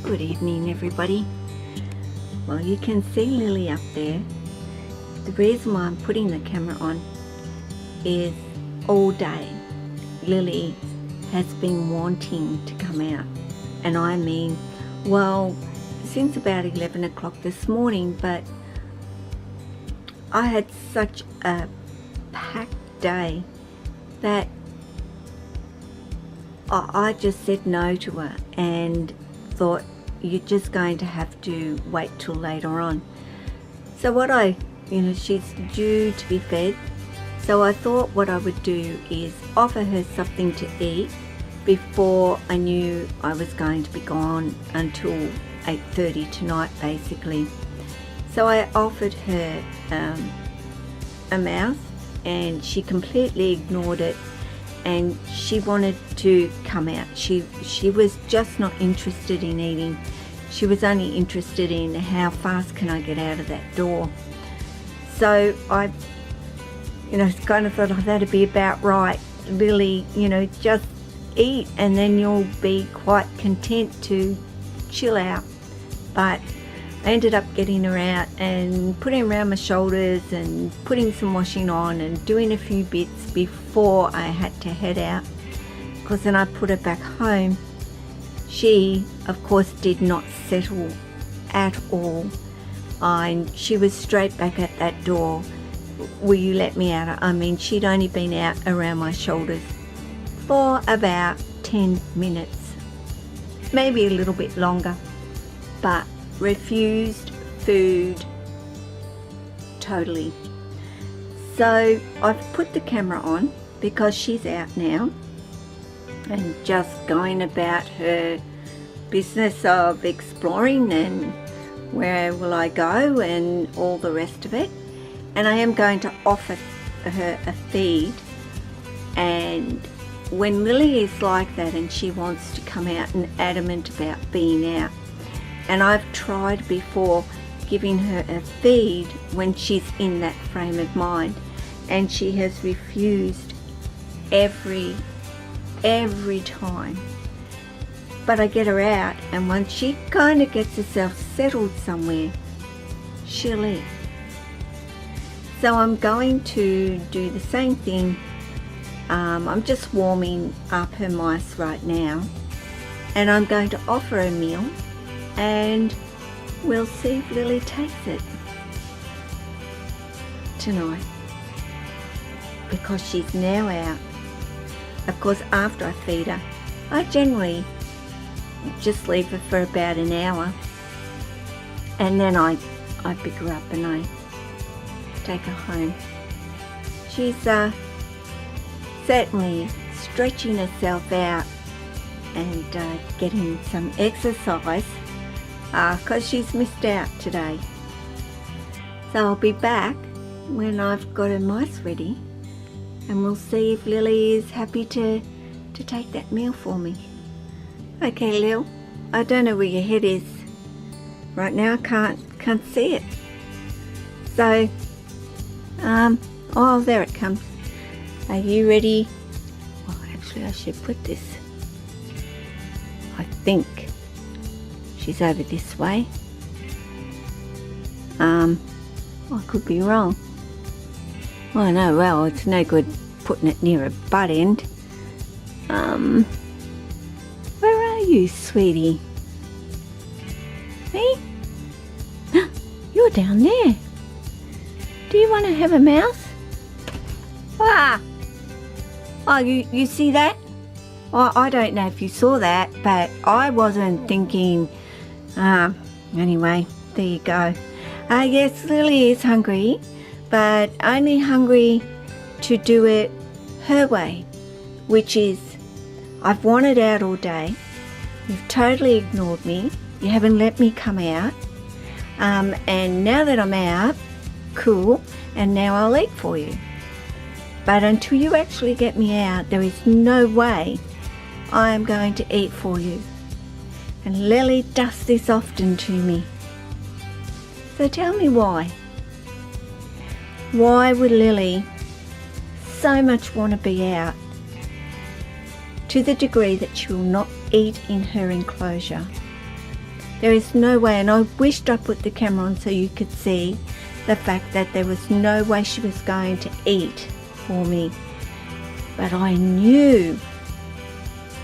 Good evening, everybody. Well, you can see Lily up there. The reason why I'm putting the camera on is all day Lily has been wanting to come out, and I mean, well, since about 11 o'clock this morning, but I had such a packed day that I just said no to her and thought, you're just going to have to wait till later on. So she's due to be fed, so I thought what I would do is offer her something to eat before I knew I was going to be gone until 8:30 tonight, basically. So I offered her a mouse, and she completely ignored it, and she wanted to come out. She was just not interested in eating. She was only interested in how fast can I get out of that door. So I kind of thought, that'd be about right, Lily, just eat and then you'll be quite content to chill out. But I ended up getting her out and putting her around my shoulders and putting some washing on and doing a few bits before I had to head out, because then I put her back home. She, of course, did not settle at all, and she was straight back at that door. Will you let me out? I mean, she'd only been out around my shoulders for about 10 minutes, maybe a little bit longer, but refused food totally. So I've put the camera on because she's out now and just going about her business of exploring and where will I go and all the rest of it. And I am going to offer her a feed, and when Lily is like that and she wants to come out and adamant about being out, and I've tried before giving her a feed when she's in that frame of mind, and she has refused every time. But I get her out, and once she kind of gets herself settled somewhere, she'll eat. So I'm going to do the same thing. I'm just warming up her mice right now, and I'm going to offer her a meal, and we'll see if Lily takes it tonight, because she's now out. Of course, after I feed her, I generally just leave her for about an hour, and then I pick her up and I take her home. She's certainly stretching herself out and getting some exercise, because she's missed out today. So I'll be back when I've got her mice ready, and we'll see if Lily is happy to take that meal for me. Okay, Lil, I don't know where your head is right now. I can't see it. So oh, there it comes. Are you ready? Well, actually I should put this, I think she's over this way. I could be wrong. Oh no, well, it's no good putting it near a butt end. Where are you, sweetie? Hey? You're down there. Do you want to have a mouse? Ah! Oh, you see that? Well, I don't know if you saw that, but I wasn't thinking. Anyway, there you go. Yes, Lily is hungry, but only hungry to do it her way, which is, I've wanted out all day, you've totally ignored me, you haven't let me come out, and now that I'm out, cool, and now I'll eat for you. But until you actually get me out, there is no way I am going to eat for you. And Lily does this often to me. So tell me why. Why would Lily so much want to be out, to the degree that she will not eat in her enclosure? There is no way, and I wished I put the camera on so you could see the fact that there was no way she was going to eat for me. But I knew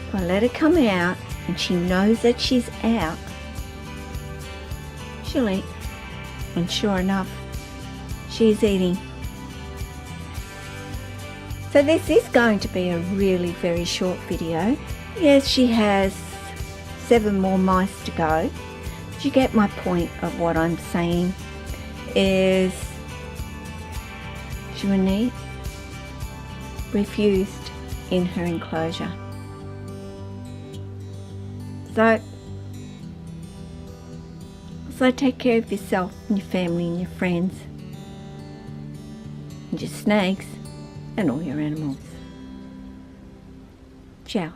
if I let her come out and she knows that she's out, she'll eat. And sure enough, she's eating. So this is going to be a really very short video. Yes, she has 7 more mice to go. But you get my point of what I'm saying is she wouldn't eat, refused in her enclosure. So take care of yourself and your family and your friends and your snakes and all your animals. Ciao.